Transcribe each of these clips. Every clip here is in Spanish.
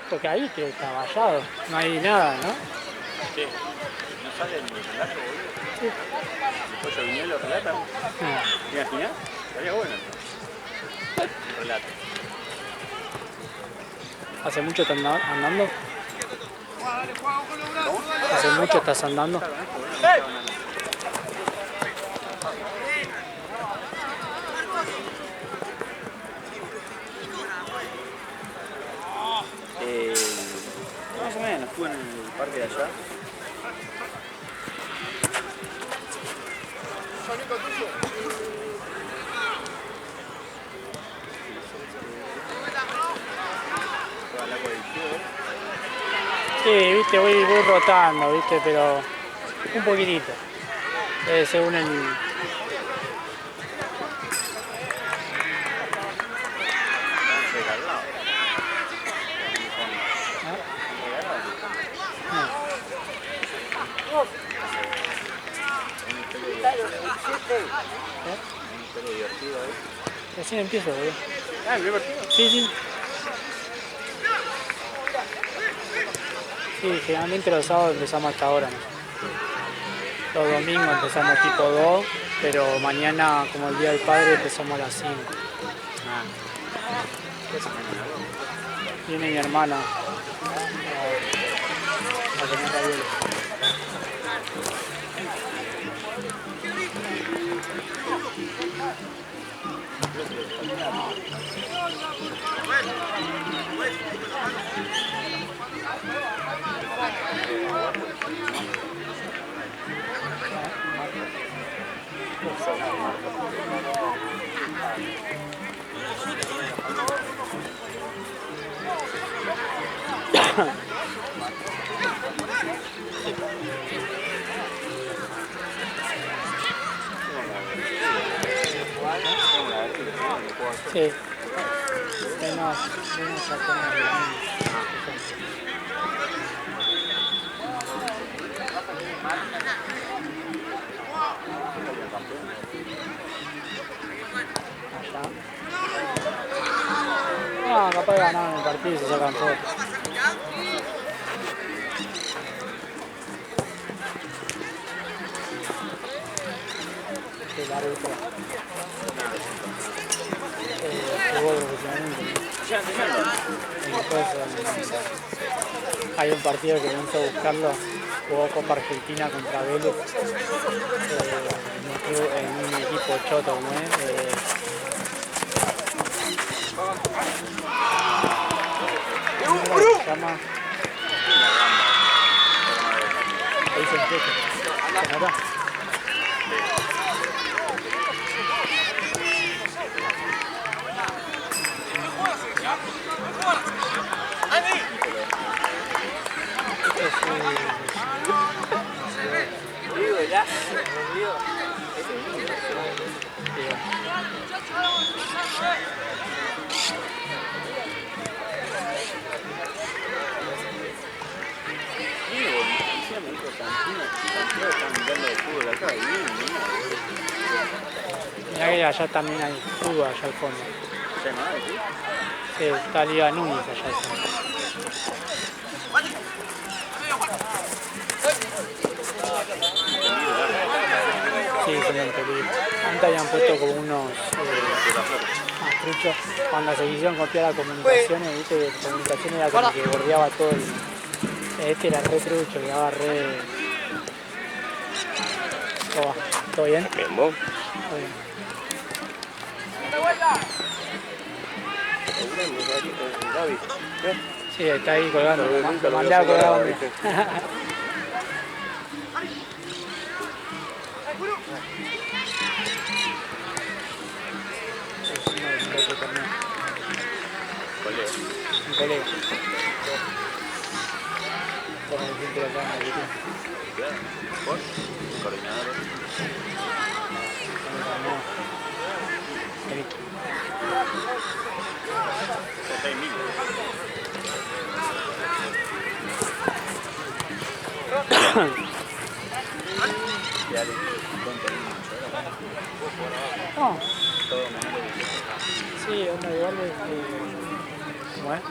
Porque ahí que está vallado, no hay nada, ¿no? Sí. No sale ni el relato, boludo. Sí. Después yo vine y lo relatan. ¿Te imaginas? Estaría bueno esto. Un relato. ¿Hace mucho estás andando? ¿Cómo? ¿Hace mucho estás andando? Claro, esto, boludo, no estaba andando. Más o menos, estuve en el parque de allá. Toda el agua del cielo. Sí, viste, voy rotando, viste, pero un poquitito. Según el... Están regalados. Un historia divertido ahí. Recién empiezo, boludo. Ah, ¿el primer partido? Sí, sí. Sí, generalmente los sábados empezamos hasta ahora, ¿no? Los domingos empezamos tipo 2, pero mañana, como el Día del Padre, empezamos a las 5. Ah. ¿Qué haces mañana? Viene mi hermana a comer ravioles. Sí. No, ya allá. No, capaz de ganar en el partido y se sacan fotos. El árbitro. Jugó profesionalmente. Y después hay un partido que vamos a buscarlo. Jugó Copa Argentina contra Vélez. En un equipo choto como es. ¿Cómo se llama? Ahí se empieza. ¿Se nota? Mirá que allá también hay fútbol allá al fondo. Sí, está Liga Núñez allá al fondo. Sí, se me peligro. Antes habían puesto como unos truchos. Cuando se quisieron copiar las comunicaciones, viste, comunicaciones era como que bordeaba todo el... Este era re trucho, quedaba re... ¿Cómo va? ¿Todo bien? Bien, vos. Todo bien. Sí, está ahí colgando. Lo mandé a colgar. Un colega. Con el gente de acá en Argentina. ¿Vos? Coordinador. Vení. 6.000. No. Sí, onda igual ¿cómo es?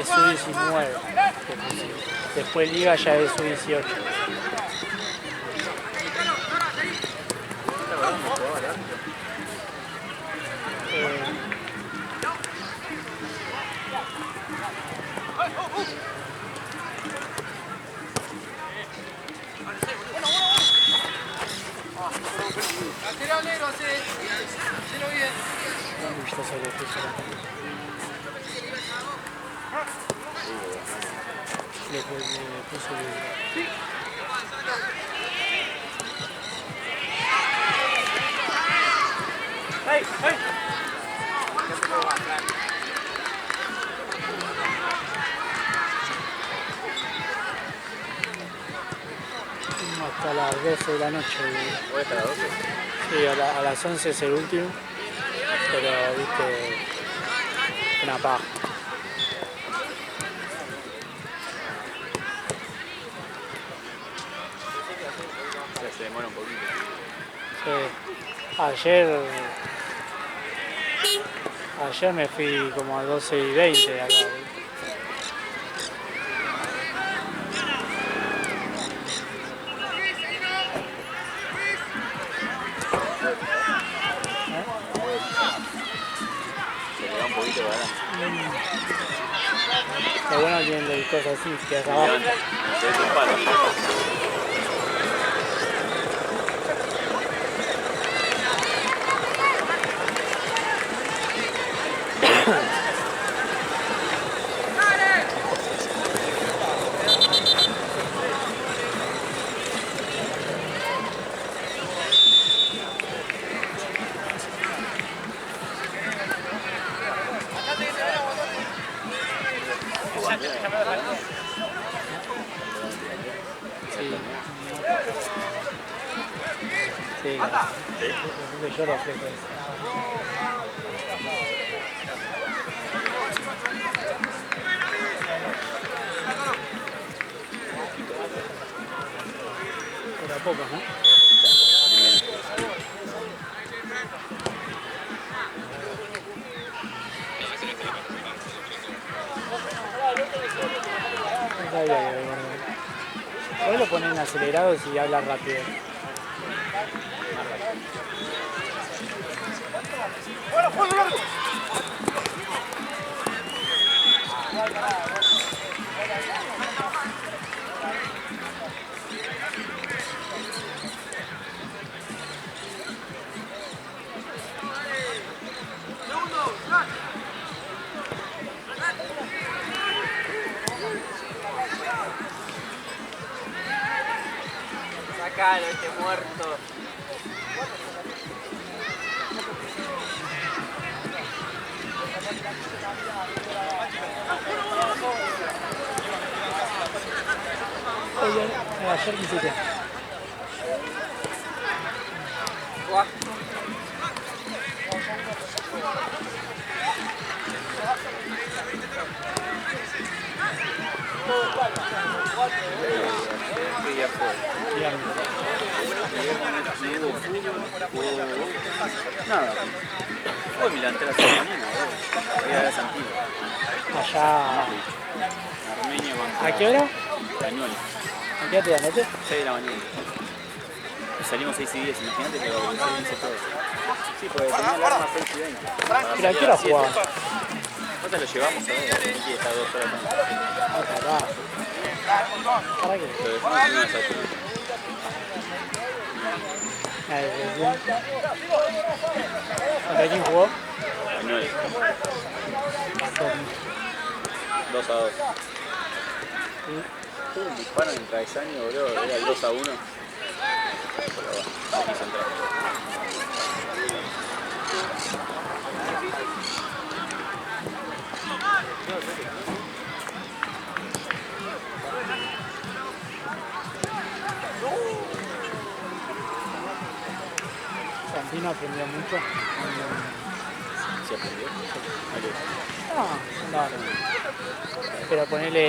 Sub-19. Después Liga ya es Sub-18. Le puso el... Hasta las 12 de la noche. ¿Hoy hasta las 12? Sí, a las 11 es el último, pero viste, una paja. Se demora un poquito. Ayer me fui como a 12:20 de acá. Se le da un poquito de balance. Lo bueno tiene cosas así, que acá abajo. Se ve un palo. Sí, yo lo ofrezco eso. Pero a pocos, ¿no? Hoy lo ponen acelerados y habla rápido. Sacalo, este muerto. Oye, ayer me hiciste. Guau. ¿Qué día fue? Bien. No hubo fútbol, nada. Fue mi delantera esta mañana, voy a ver Santiago. Allá. Armenia contra ¿A qué hora? Español. ¿A qué hora te dan, noche? 6 de la mañana. Y salimos 6 y 10, imagínate que lo organizé todo. Sí, porque tenía el arma 6 y 20. ¿Pero a qué hora jugaba? Nosotros lo llevamos a ver, aquí está 2 horas más. ¿Para qué? Lo dejamos en una estación. ¿Contra quién jugó? Español. 2 a 2. Tuvo un disparo en el travesaño, boludo, era el 2 a 1. Pero bueno, no quiso entrar. Santino aprendió mucho. ¿Se aprendió? No. Pero ponele.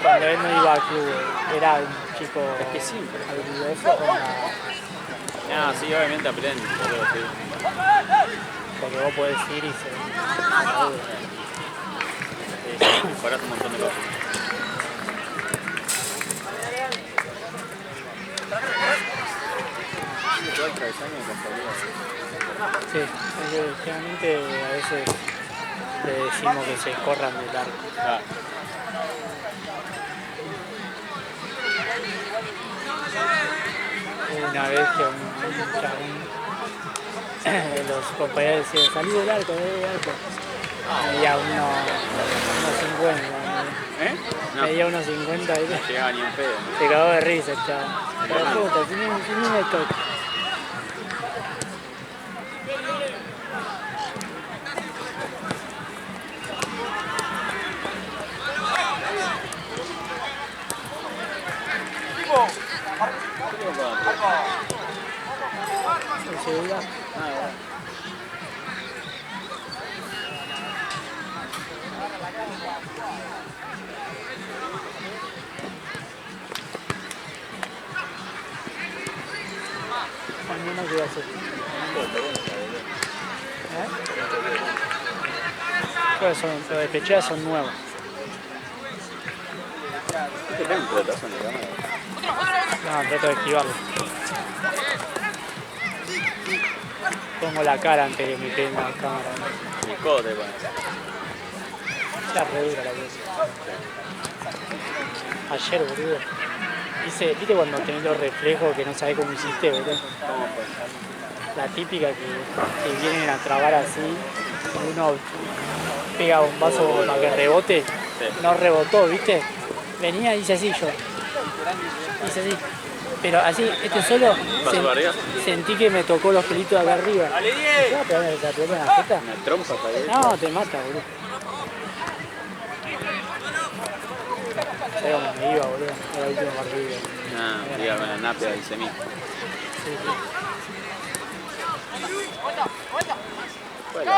Cuando él no iba al club, era un chico. Es que sí. Habilidoso. No, sí, obviamente aprende, boludo, sí. Porque vos podés ir y se. Sí, mejoras un montón de cosas. Todo el travesaño y con salida. Sí, es que generalmente a veces le decimos que se corran del arco. Ah, Una vez que un chabón de los compañeros decían, salí del arco, medía unos 50, ¿eh? No, medía unos 50 y no llegaba ni un pedo. se cagó de risa el chabón. Pero puta, sin ni me toque. Seguridad. Ah, bueno. Mañana qué va a hacer. ¿Eh? Pues los de Pechea son nuevos. ¿Te pega un pelotazo en la cámara? No, trato de esquivarlo. Pongo la cara antes que me peguen la cámara. Mi codo te pone. Ya re dura la cosa. Ayer, boludo. ¿Viste cuando tenés los reflejos que no sabés cómo hiciste, boludo? ¿Cómo fue? La típica que vienen a trabar así, y uno pega un vaso para que rebote, no rebotó, ¿viste? Venía y hice así yo. Hice así. Pero así, solo ¿Pasó para arriba? sentí que me tocó los pelitos de acá arriba. ¡Dale, 10! ¿Te vas a pegar esa pelota en la jeta? ¿Una trompa para ahí? No, te mata, boludo. ¿Sabés cómo me iba, boludo? Era el último partido. Ah, diga, con la napia del semí. Sí, sí. ¿Cuál es la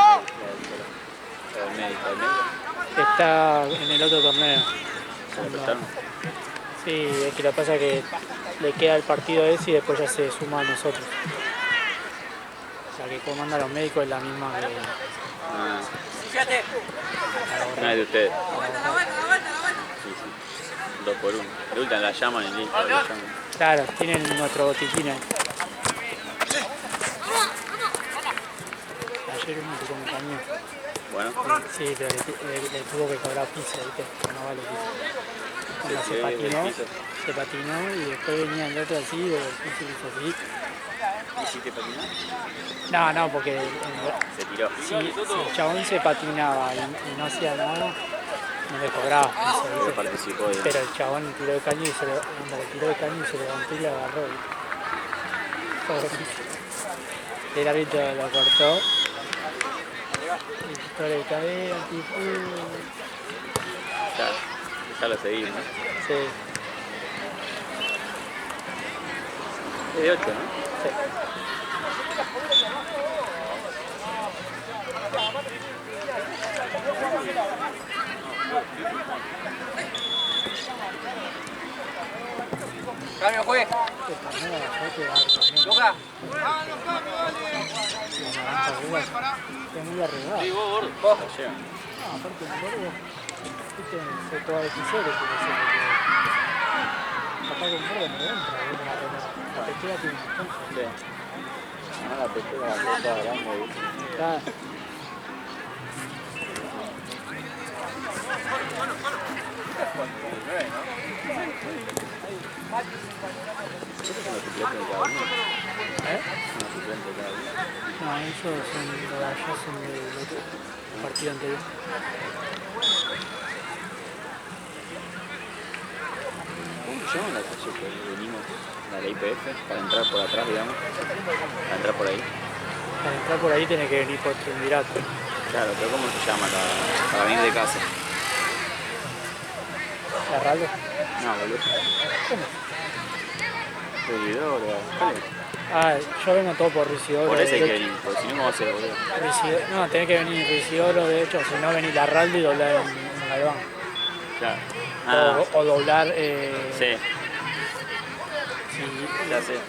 del médico? ¿El médico? Está en el otro torneo. ¿Se lo prestaron? Sí, es que lo que pasa es que le queda el partido ese y después ya se suma a nosotros. O sea, que comanda a los médicos es la misma que Ah, Fíjate. no es de ustedes. Sí, sí. 2 por 1. De última la llaman y listo. la llaman. Claro, tienen nuestro botiquín ahí. Ayer uno tocó un camión. Bueno, Sí, pero le tuvo que cobrar piso, ¿viste? No vale piso. Cuando sí, del piso. se patinó y después venía el otro así, del piso hizo así. ¿Hiciste patinar? No, porque Se tiró. si el chabón se patinaba y no hacía nada, no le cobraba piso, Pero ¿viste? participó de... Pero el chabón tiró el caño y cuando le tiró el caño se levantó y le agarró. El árbitro lo cortó. Y todo le cae al tipo. Ya lo seguí, ¿no? Sí, Es de 8, ¿no? sí. Cambio, juez. Luca. Es muy arreglado. Sí, vos, gordo. Vos. La llevan. No, aparte el gordo, viste, se toda de quisieres, capaz que un gordo no entra, la pechera tiene un montón. Sí. Ah, la pechera la está grande, ¿viste? Está, ¿Estos son los suplentes de cada uno? ¿eh? Son los suplentes de cada uno. No, esos son de allá, son del otro partido anterior. ¿Cómo se llama la calle que venimos? La de IPF, para entrar por atrás, digamos. Para entrar por ahí. Para entrar por ahí tenés que venir por Triunvirato. Claro, pero ¿cómo se llama para venir de casa? ¿La Raldo? No, boludo. ¿Cómo? Seguidor, Ah, yo vengo todo por Ruisidoro. por eso hay que venir, porque si no, ¿cómo va a ser, boludo? No, tenés que venir Ruisidoro, de hecho, si no venís la Raldo y doblar en Galván. Claro. Ah, O doblar. sí, Sí, ya sé.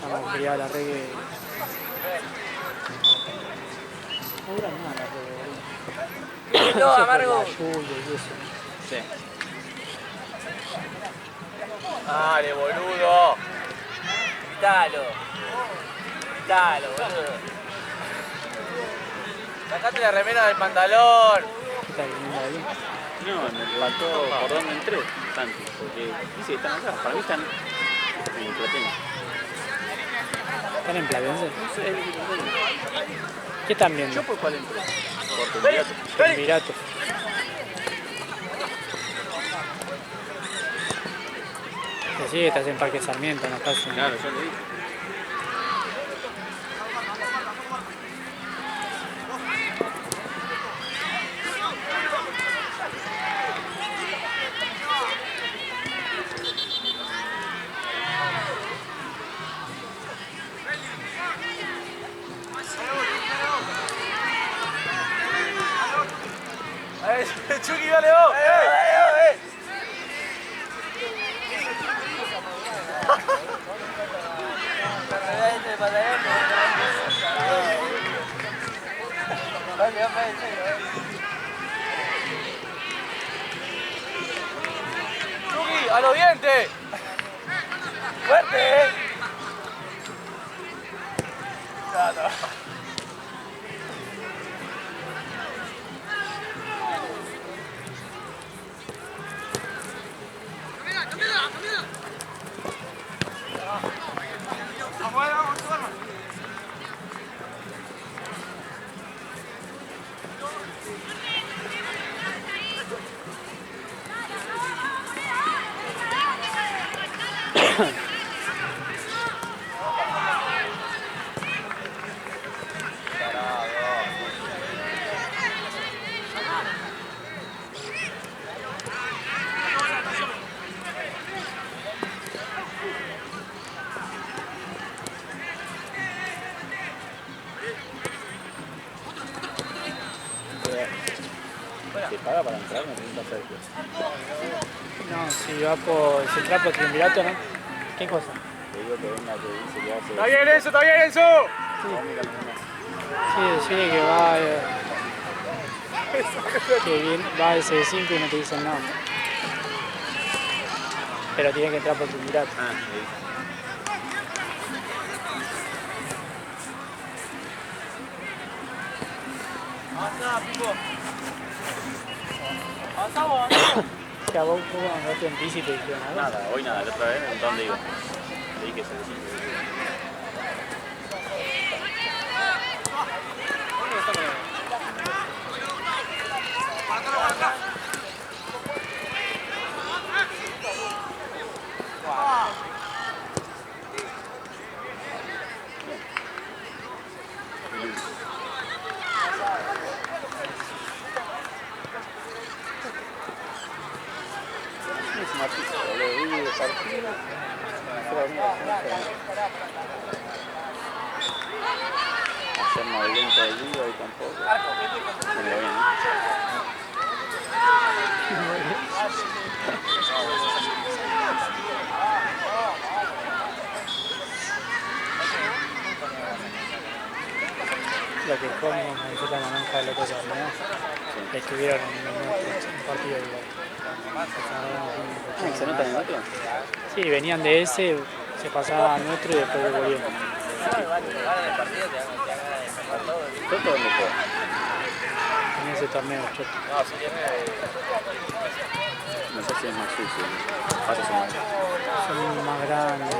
Vamos a criar la reggae. No duran nada las redes. No, amargo. La lluvia y eso. Sí. Dale, boludo. Quítalo. Quítalo, boludo. Sacate la remera del pantalón. ¿Qué está viniendo ahí? No, me faltó por dónde entré, Santi, porque dice que están acá. Para mí están en Platense. ¿Están en Platense? No sé, ¿Qué están viendo? ¿yo por cuál entré? Por Triunvirato. Triunvirato. Sí, estás en Parque Sarmiento, no estás en... Claro, yo le dije. Chucky, dale vos. Chucky, a los dientes. Fuerte. ¿Se paga para entrar? No tiene que hacer eso. No, si va por... Si entra por Triunvirato, ¿no? ¿Qué cosa? Te digo que venga, que dice que hace... Está bien, Enzo, está bien, Enzo. Sí, decirle que va... que viene, va al C5 y no te dicen nada. Pero tiene que entrar por Triunvirato. Ah, le dije. Avanzá, Pico. Avanzamos. Si a vos andaste en bici te dijeron algo. Nada, hoy nada, la otra vez, ¿dónde iba? Le dije que se decía. Es una pizza, boludo, vi de partido. Ayer no hablé en todo el día, hoy tampoco. Me lo bien, Lo que comen, la naranja de la cosa, ¿no? Estuvieron en un partido igual. ¿Se nota en el otro? Sí, venían de ese, se pasaban al nuestro y después volvían. ¿Toto dónde fue? En ese torneo, Choto. No sé si es más sucio. Pasa su madre. Son más grandes.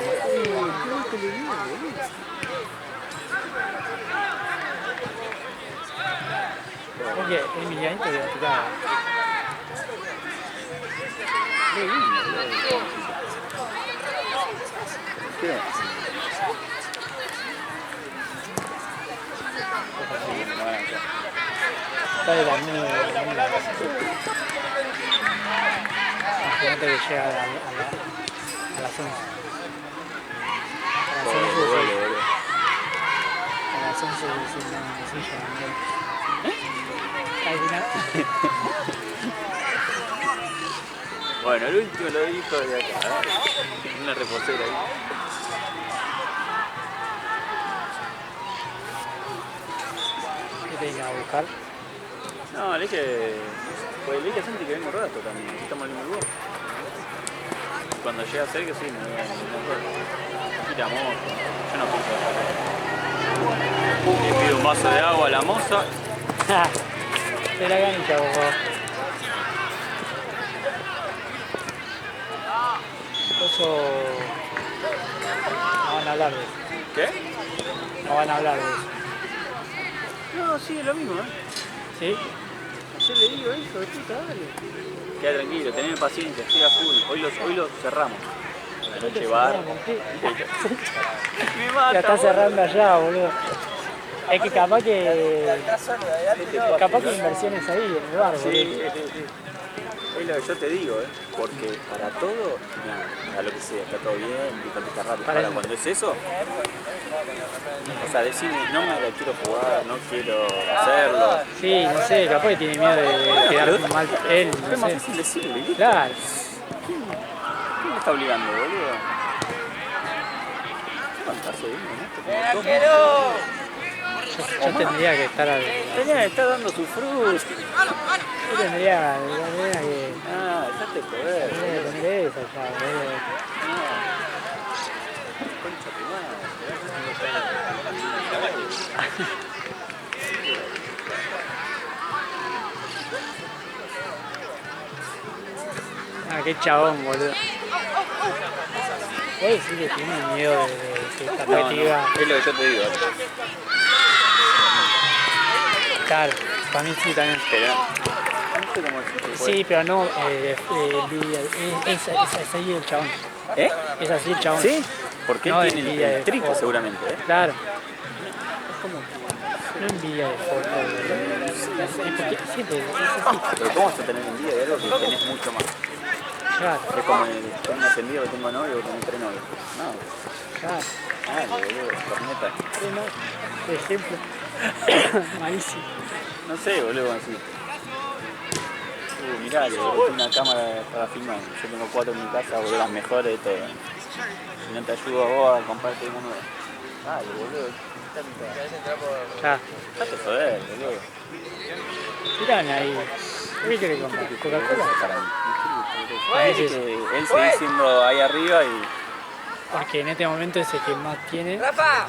Oye, Emilianito de la tirada. Qué lindo, boludo. ¿Qué? Está de la nieve. Imagínate que llega a las 11. A las 11 a las 11 se al final. Bueno, el último lo dijo de acá. Una reposera ahí. vino a buscar. No, le dije. Pues le dije a Santi que vengo un rato también. Aquí estamos en el mismo lugar. Cuando llegue a Sergio, sí, me voy a un rato. Y la moza. Yo no pienso. Le pido un vaso de agua a la moza. De la cancha, por favor. Eso. No van a hablar de eso. ¿Qué? No van a hablar de eso. No, sí, es lo mismo, ¿eh? ¿Sí? Yo le digo, hijo de puta, dale. Queda tranquilo, teneme paciencia, estoy a full. Hoy los cerramos. La noche bar. Me mata, Ya está cerrando allá, boludo. Es que capaz que inversiones ahí en el bar, boludo. Sí. Es lo que yo te digo, porque para todo, nada, a lo que sea, está todo bien, y contesta rápido. Ahora, cuando es eso, o sea, decime, no me la quiero jugar, no quiero hacerlo. Sí, no sé, capaz que tiene miedo de quedar mal él, Es no más sé. fácil decirle, ¿viste? Claro. ¿Quién me está obligando, boludo? ¿Cuánto hace bien, no? Yo tendría que estar al... Tenía que estar dando su fruto. Yo tendría que... Ah, dejate joder. Tendría que tener eso ya, boludo. Concha tu madre. Ah, qué chabón, boludo. ¿Puedes decir que tiene miedo de que esta No, perspectiva? es lo que yo te digo. Claro, para mí sí también. Pero no sé cómo es. Sí, pero no envidia. Es así el chabón. ¿Eh? Es así el chabón. ¿Sí? Porque No, él tiene envidia de el triple foto. seguramente, ¿eh? Claro. No envidia de foto. Porque siempre es así. Pero ¿cómo vas a tener envidia de algo que tenés mucho más? Claro, Es como tengas envidia que tengo novio o tenés 3 novios. No, claro. dale, boludo, corneta. Por ejemplo. Malísimo. No sé, boludo, así. Mirá, le tengo una cámara para filmar. Yo tengo 4 en mi casa, boludo, las mejores de todas. Si no te ayudo a vos a comprarte una nueva. Dale, boludo. Claro. Date joder, boludo. Miran ahí. ¿Qué querés comprar? ¿Coca-Cola? Para mí. Es Es eso. que él sigue siendo ahí arriba y... Porque en este momento es el que más tiene. ¡Rafa!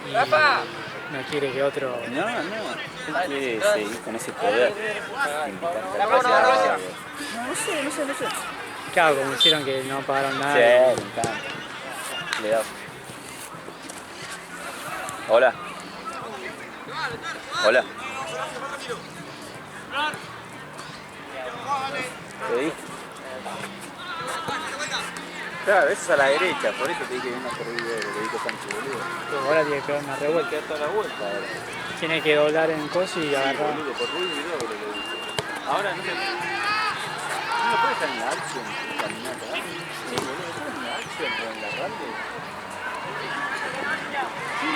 Y ¡Rafa! no quiere que otro. No, él quiere seguir con ese poder. Invitarte a La próxima, la próxima. No sé. Claro, como hicieron que no pagaron Sí, nada. me encanta. Le das. Hola. Hola. ¿Te dije? Claro, eso es a la derecha, por eso te dije que no corrí de lo que dijo Sánchez, boludo. Pero ahora tiene que pegar una revuelta. Hay que dar toda la vuelta ahora. Tiene que doblar en coso y Sí, agarrar. boludo, por ruido y doble lo dije. Ahora no sé. No lo puedes estar en la acción, caminata. Sí, boludo, ¿estás en la acción o en la rande? Sí,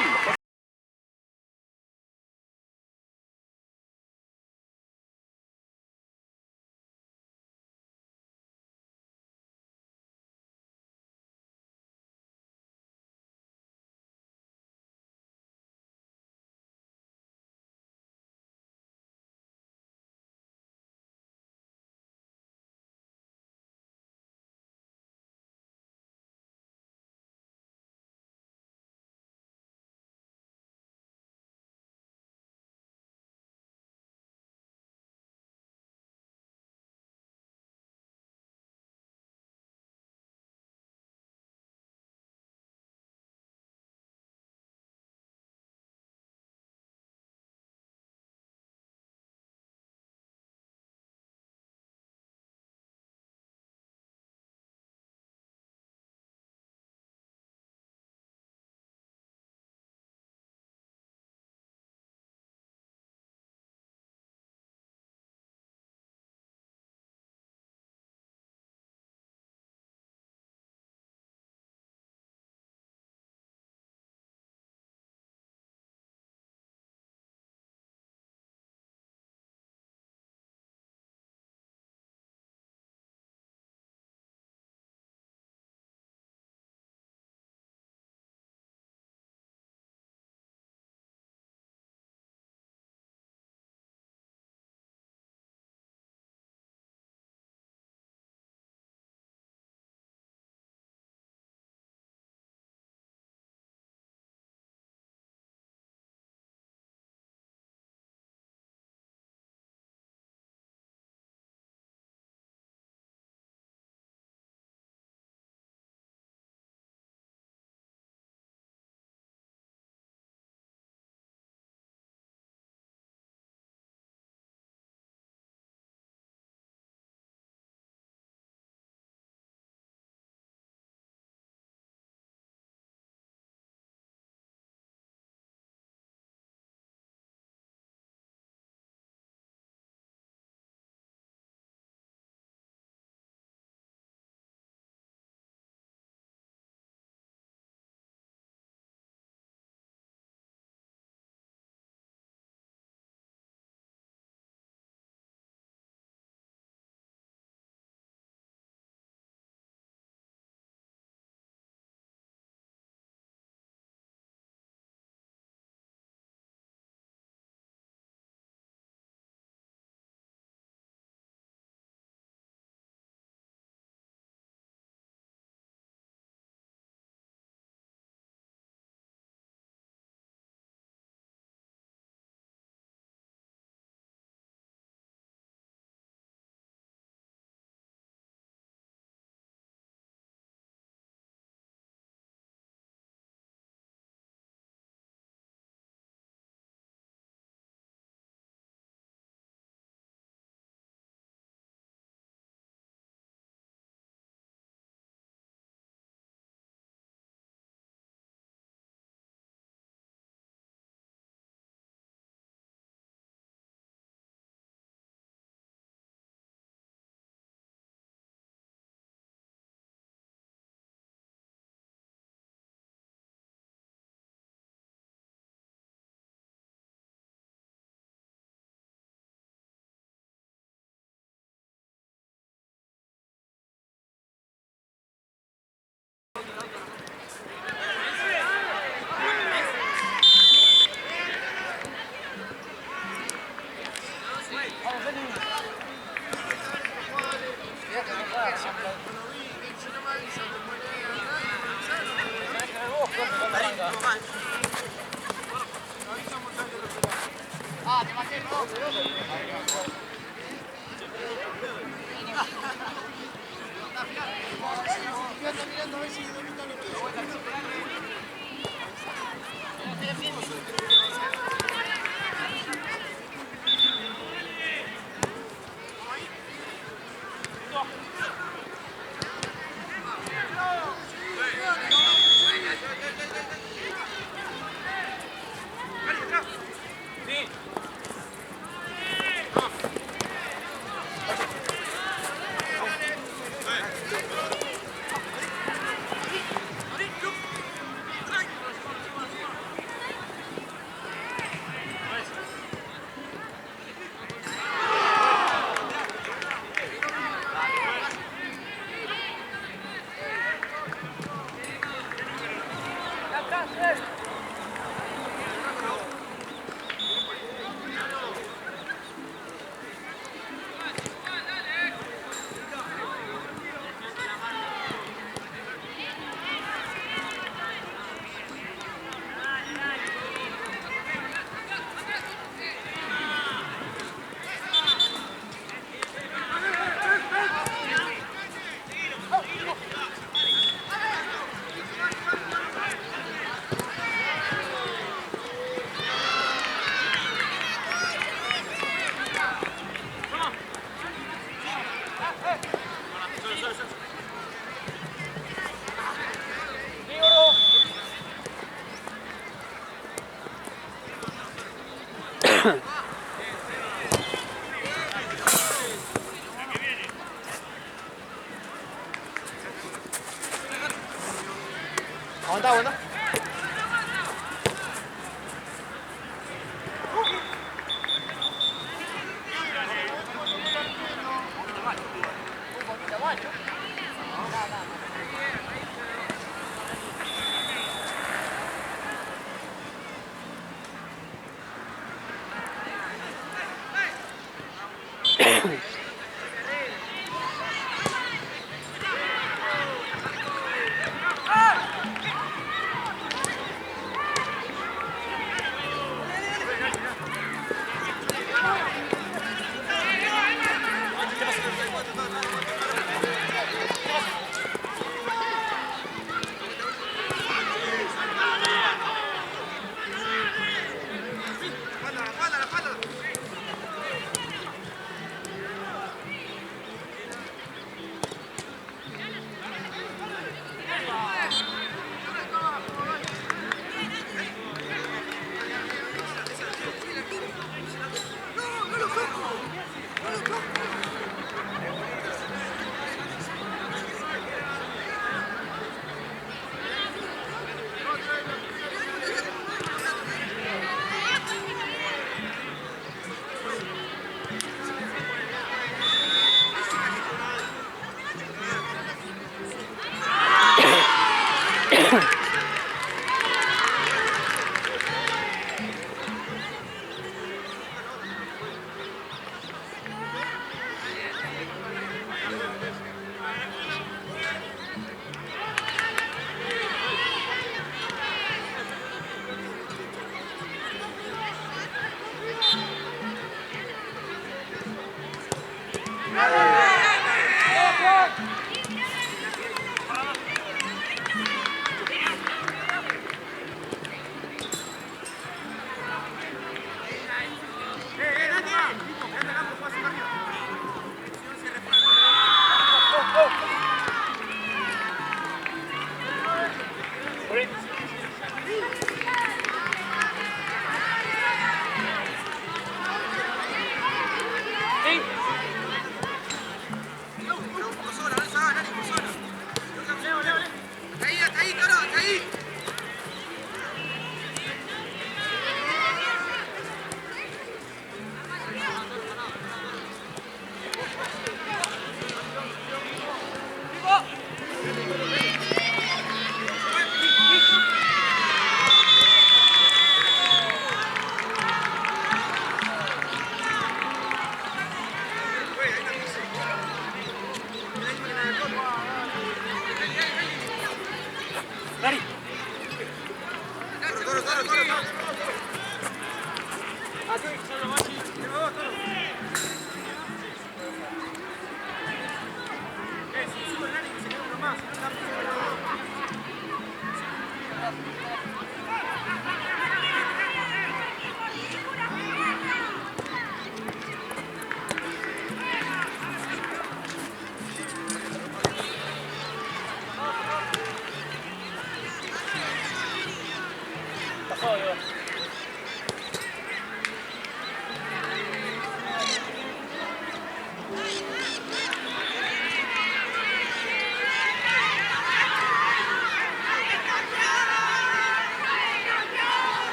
Aguanta, aguanta.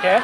¿Qué?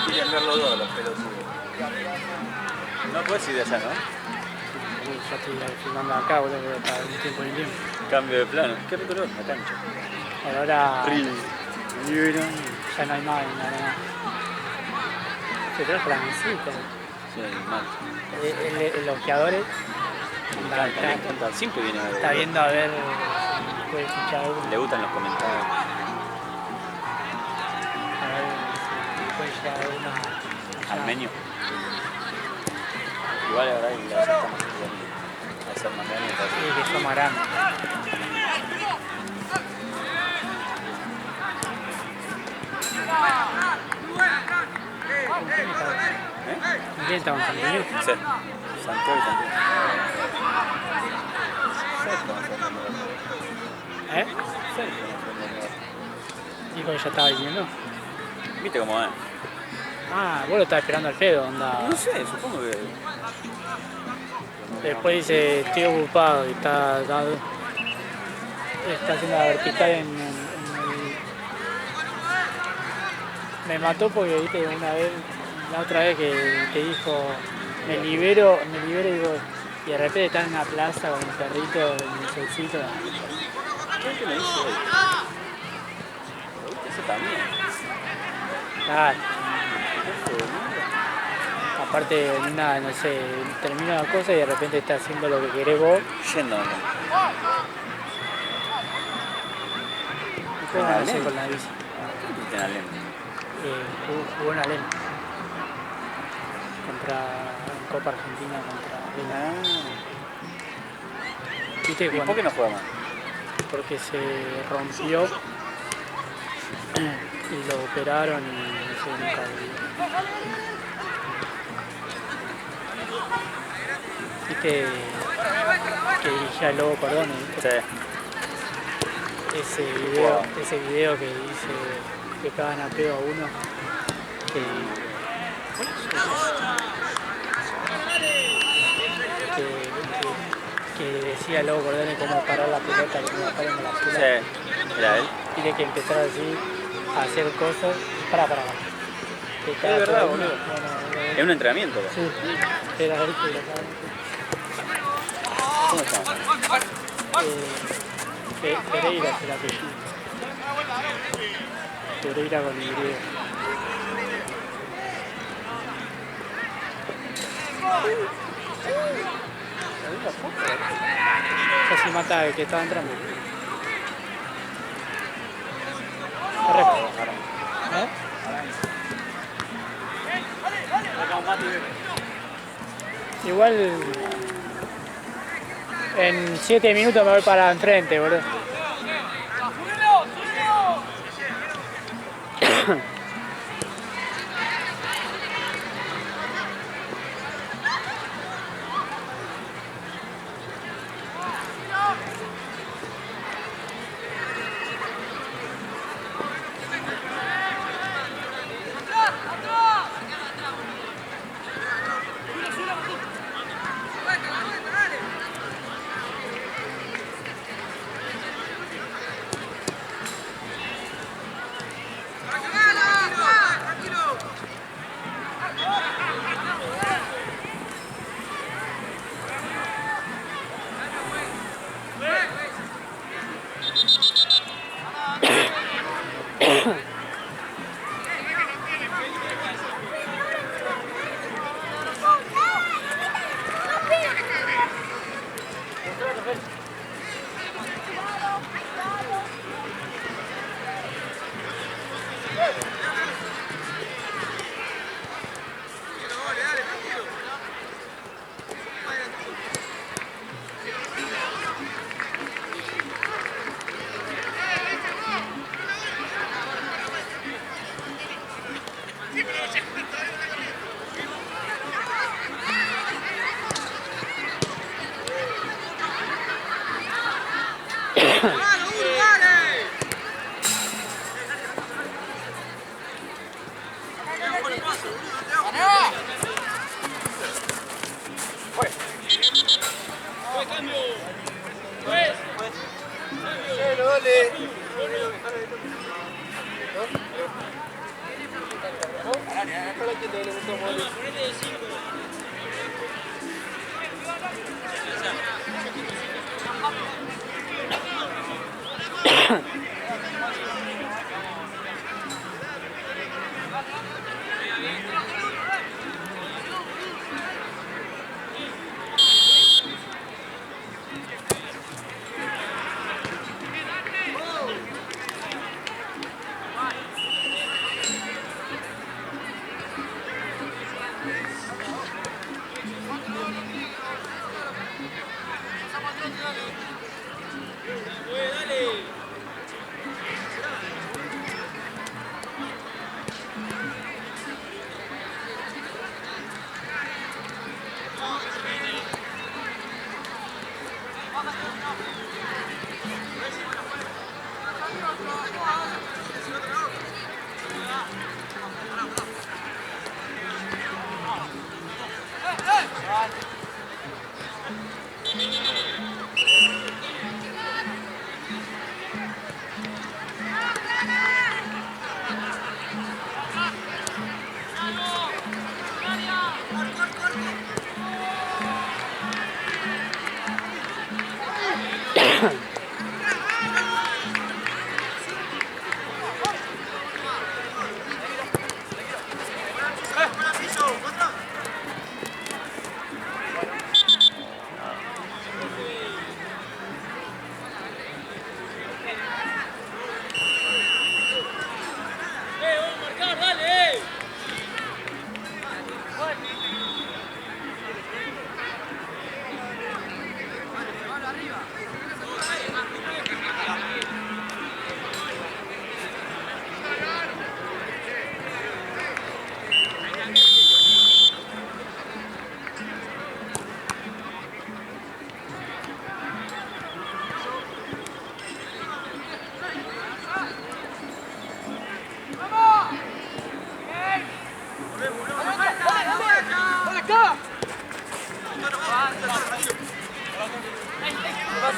Quieren ver los dos, los pelotudos. No puedes ir de allá, ¿no? Yo estoy filmando acá, boludo, pero está un tiempo en tiempo. Cambio de plano. ¿Qué pelotudo? La cancha. Ahora Libre. ya no hay más, nada. Se trajo la mesita. Sí, mal. El ojeador Me encanta, me encanta. Siempre viene a ver. está viendo a ver si puede escuchar algo. Le gustan los comentarios. A ver si puede llegar una. Armenio. Igual ahora hay la estamos estudiando. A ser más grande. Sí, que son más grandes. ¿Quién está con Santiago? Sí. Santiago y Santiago. ¿Eh? Dijo que ya estaba viviendo. ¿Viste cómo es? Ah, vos lo estás esperando al pedo, onda. No sé, supongo que. Después dice, estoy ocupado y está haciendo la vertical en el... Me mató porque, viste, una vez, la otra vez que dijo, me libero y digo, y de repente está en una plaza con el perrito en el solcito. ¿Qué me dice hoy? Eso también. Claro. Aparte, una, no sé, termina la cosa y de repente está haciendo lo que querés vos. Yendo. ¿Y cómo no sé con la bici? ¿Qué viste en Alem? Jugó en Alem. Contra Copa Argentina contra Alem. ¿Viste ¿Y cuando? por qué no juega más? Porque se rompió y lo operaron y no sé, nunca volvió. Viste que dirigía el Lobo Cordone, ¿viste? Sí. Ese video que dice que cagan a pedo a uno, que decía el Lobo Cordone cómo parar la pelota, cómo paren la pelota. Sí. Era él. Tiene que empezar así a hacer cosas. Para. Es verdad, boludo. Es un entrenamiento. ¿No? Sí, era él que lo estaba. ¿Cómo se llama? Pereira es el apellido. Pereira con Y. Casi mata el que estaba entrando. ¿Eh? Igual en 7 minutos me voy para enfrente, boludo. le gustó morir.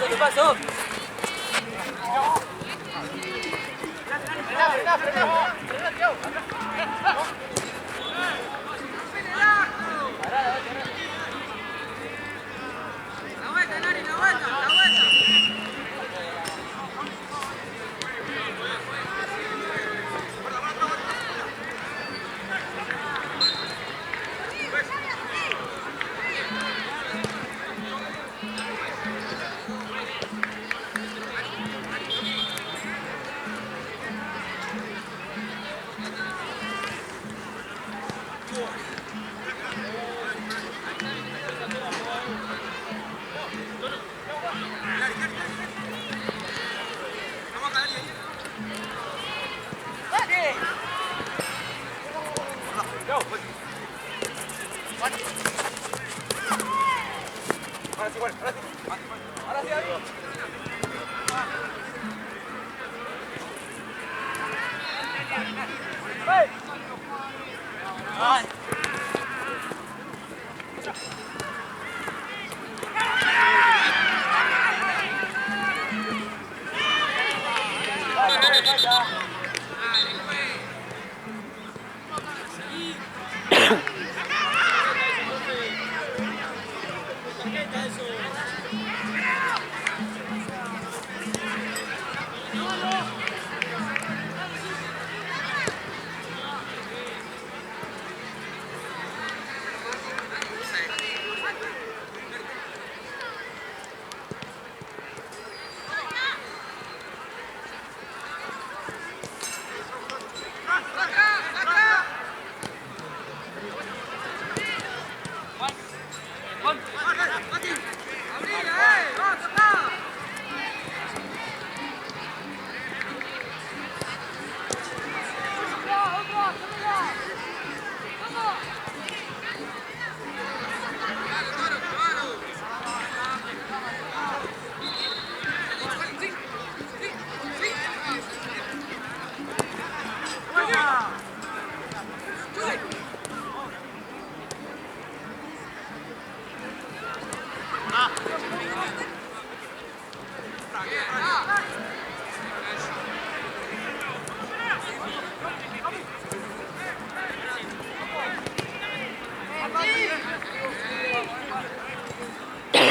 ¿Qué pasó?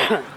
Dale.